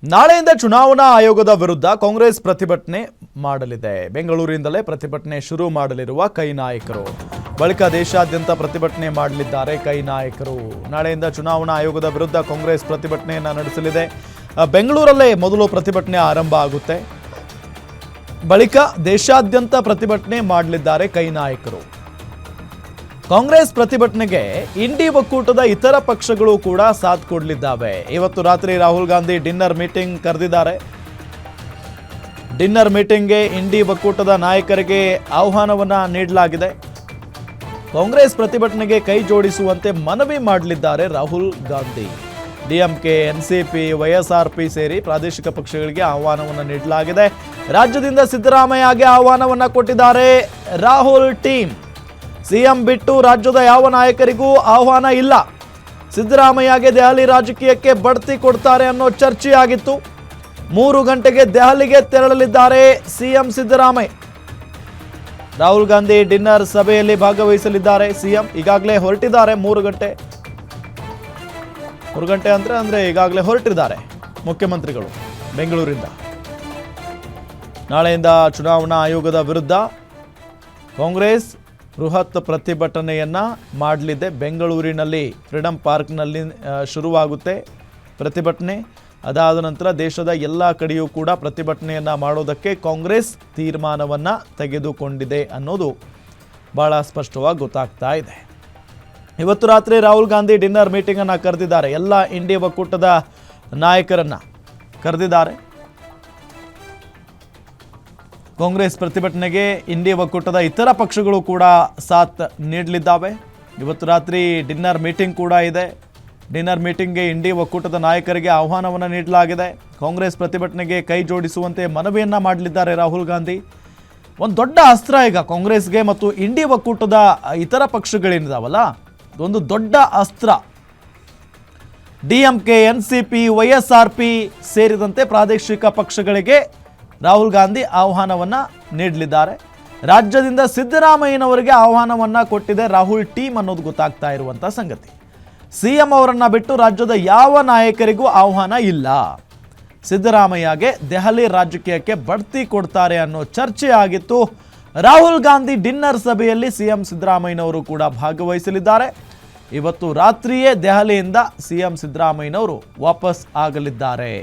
ನಾಳೆಯಿಂದ ಚುನಾವಣಾ ಆಯೋಗದ ವಿರುದ್ಧ ಕಾಂಗ್ರೆಸ್ ಪ್ರತಿಭಟನೆ ಮಾಡಲಿದೆ. ಬೆಂಗಳೂರಿನಿಂದಲೇ ಪ್ರತಿಭಟನೆ ಶುರು ಮಾಡಲಿರುವ ಕೈ ನಾಯಕರು ಬಳಿಕ ದೇಶಾದ್ಯಂತ ಪ್ರತಿಭಟನೆ ಮಾಡಲಿದ್ದಾರೆ. ಕೈ ನಾಯಕರು ನಾಳೆಯಿಂದ ಚುನಾವಣಾ ಆಯೋಗದ ವಿರುದ್ಧ ಕಾಂಗ್ರೆಸ್ ಪ್ರತಿಭಟನೆಯನ್ನು ನಡೆಸಲಿದೆ. ಬೆಂಗಳೂರಲ್ಲೇ ಮೊದಲು ಪ್ರತಿಭಟನೆ ಆರಂಭ ಆಗುತ್ತೆ. ಬಳಿಕ ದೇಶಾದ್ಯಂತ ಪ್ರತಿಭಟನೆ ಮಾಡಲಿದ್ದಾರೆ ಕೈ ನಾಯಕರು. ಕಾಂಗ್ರೆಸ್ ಪ್ರತಿಭಟನೆಗೆ ಇಂಡಿ ಒಕ್ಕೂಟದ ಇತರ ಪಕ್ಷಗಳು ಕೂಡ ಸಾಥ್ ಕೊಡಲಿದ್ದಾವೆ. ಇವತ್ತು ರಾತ್ರಿ ರಾಹುಲ್ ಗಾಂಧಿ ಡಿನ್ನರ್ ಮೀಟಿಂಗ್ ಕರೆದಿದ್ದಾರೆ. ಡಿನ್ನರ್ ಮೀಟಿಂಗ್ಗೆ ಇಂಡಿ ಒಕ್ಕೂಟದ ನಾಯಕರಿಗೆ ಆಹ್ವಾನವನ್ನ ನೀಡಲಾಗಿದೆ. ಕಾಂಗ್ರೆಸ್ ಪ್ರತಿಭಟನೆಗೆ ಕೈ ಜೋಡಿಸುವಂತೆ ಮನವಿ ಮಾಡಲಿದ್ದಾರೆ ರಾಹುಲ್ ಗಾಂಧಿ. ಡಿಎಂಕೆ, ಎನ್ಸಿಪಿ, ವೈಎಸ್ಆರ್ಪಿ ಸೇರಿ ಪ್ರಾದೇಶಿಕ ಪಕ್ಷಗಳಿಗೆ ಆಹ್ವಾನವನ್ನು ನೀಡಲಾಗಿದೆ. ರಾಜ್ಯದಿಂದ ಸಿದ್ದರಾಮಯ್ಯಗೆ ಆಹ್ವಾನವನ್ನ ಕೊಟ್ಟಿದ್ದಾರೆ ರಾಹುಲ್ ಟೀಮ್. ಸಿಎಂ ಬಿಟ್ಟು ರಾಜ್ಯದ ಯಾವ ನಾಯಕರಿಗೂ ಆಹ್ವಾನ ಇಲ್ಲ. ಸಿದ್ದರಾಮಯ್ಯಗೆ ದೆಹಲಿ ರಾಜಕೀಯಕ್ಕೆ ಬಡ್ತಿ ಕೊಡ್ತಾರೆ ಅನ್ನೋ ಚರ್ಚೆಯಾಗಿತ್ತು. 3 ಗಂಟೆಗೆ ದೆಹಲಿಗೆ ತೆರಳಲಿದ್ದಾರೆ ಸಿಎಂ ಸಿದ್ದರಾಮಯ್ಯ. ರಾಹುಲ್ ಗಾಂಧಿ ಡಿನ್ನರ್ ಸಭೆಯಲ್ಲಿ ಭಾಗವಹಿಸಲಿದ್ದಾರೆ. ಸಿಎಂ ಈಗಾಗಲೇ ಹೊರಟಿದ್ದಾರೆ. 3 ಗಂಟೆ ಅಂದ್ರೆ ಈಗಾಗಲೇ ಹೊರಟಿದ್ದಾರೆ ಮುಖ್ಯಮಂತ್ರಿಗಳು ಬೆಂಗಳೂರಿಂದ. ನಾಳೆಯಿಂದ ಚುನಾವಣಾ ಆಯೋಗದ ವಿರುದ್ಧ ಕಾಂಗ್ರೆಸ್ ಬೃಹತ್ ಪ್ರತಿಭಟನೆಯನ್ನ ಮಾಡಲಿದೆ. ಬೆಂಗಳೂರಿನಲ್ಲಿ ಫ್ರೀಡಂ ಪಾರ್ಕ್ನಲ್ಲಿ ಶುರುವಾಗುತ್ತೆ ಪ್ರತಿಭಟನೆ. ಅದಾದ ನಂತರ ದೇಶದ ಎಲ್ಲ ಕಡೆಯೂ ಕೂಡ ಪ್ರತಿಭಟನೆಯನ್ನ ಮಾಡೋದಕ್ಕೆ ಕಾಂಗ್ರೆಸ್ ತೀರ್ಮಾನವನ್ನ ತೆಗೆದುಕೊಂಡಿದೆ ಅನ್ನೋದು ಬಹಳ ಸ್ಪಷ್ಟವಾಗಿ ಗೊತ್ತಾಗ್ತಾ ಇದೆ. ಇವತ್ತು ರಾತ್ರಿ ರಾಹುಲ್ ಗಾಂಧಿ ಡಿನ್ನರ್ ಮೀಟಿಂಗ್ ಅನ್ನ ಕರೆದಿದ್ದಾರೆ. ಎಲ್ಲ ಇಂಡಿ ಒಕ್ಕೂಟದ ನಾಯಕರನ್ನ ಕರೆದಿದ್ದಾರೆ. ಕಾಂಗ್ರೆಸ್ ಪ್ರತಿಭಟನೆಗೆ ಇಂಡಿ ಒಕ್ಕೂಟದ ಇತರ ಪಕ್ಷಗಳು ಕೂಡ ಸಾಥ್ ನೀಡಲಿದ್ದಾವೆ. ಇವತ್ತು ರಾತ್ರಿ ಡಿನ್ನರ್ ಮೀಟಿಂಗ್ ಕೂಡ ಇದೆ. ಡಿನ್ನರ್ ಮೀಟಿಂಗ್ಗೆ ಇಂಡಿ ಒಕ್ಕೂಟದ ನಾಯಕರಿಗೆ ಆಹ್ವಾನವನ್ನು ನೀಡಲಾಗಿದೆ. ಕಾಂಗ್ರೆಸ್ ಪ್ರತಿಭಟನೆಗೆ ಕೈ ಜೋಡಿಸುವಂತೆ ಮನವಿಯನ್ನ ಮಾಡಲಿದ್ದಾರೆ ರಾಹುಲ್ ಗಾಂಧಿ. ಒಂದು ದೊಡ್ಡ ಅಸ್ತ್ರ ಈಗ ಕಾಂಗ್ರೆಸ್ಗೆ ಮತ್ತು ಇಂಡಿ ಒಕ್ಕೂಟದ ಇತರ ಪಕ್ಷಗಳೇನಿದಾವಲ್ಲ, ಒಂದು ದೊಡ್ಡ ಅಸ್ತ್ರ. ಡಿಎಂಕೆ, ಎನ್ಸಿಪಿ, ವೈಎಸ್ಆರ್ಪಿ ಸೇರಿದಂತೆ ಪ್ರಾದೇಶಿಕ ಪಕ್ಷಗಳಿಗೆ ರಾಹುಲ್ ಗಾಂಧಿ ಆಹ್ವಾನವನ್ನ ನೀಡಲಿದ್ದಾರೆ. ರಾಜ್ಯದಿಂದ ಸಿದ್ದರಾಮಯ್ಯನವರಿಗೆ ಆಹ್ವಾನವನ್ನ ಕೊಟ್ಟಿದೆ ರಾಹುಲ್ ಟೀಮ್ ಅನ್ನೋದು ಗೊತ್ತಾಗ್ತಾ ಇರುವಂತ ಸಂಗತಿ. ಸಿಎಂ ಅವರನ್ನ ಬಿಟ್ಟು ರಾಜ್ಯದ ಯಾವ ನಾಯಕರಿಗೂ ಆಹ್ವಾನ ಇಲ್ಲ. ಸಿದ್ದರಾಮಯ್ಯಗೆ ದೆಹಲಿ ರಾಜಕೀಯಕ್ಕೆ ಬಡ್ತಿ ಕೊಡ್ತಾರೆ ಅನ್ನೋ ಚರ್ಚೆ ಆಗಿತ್ತು. ರಾಹುಲ್ ಗಾಂಧಿ ಡಿನ್ನರ್ ಸಭೆಯಲ್ಲಿ ಸಿಎಂ ಸಿದ್ದರಾಮಯ್ಯನವರು ಕೂಡ ಭಾಗವಹಿಸಲಿದ್ದಾರೆ. ಇವತ್ತು ರಾತ್ರಿಯೇ ದೆಹಲಿಯಿಂದ ಸಿಎಂ ಸಿದ್ದರಾಮಯ್ಯನವರು ವಾಪಸ್ ಆಗಲಿದ್ದಾರೆ.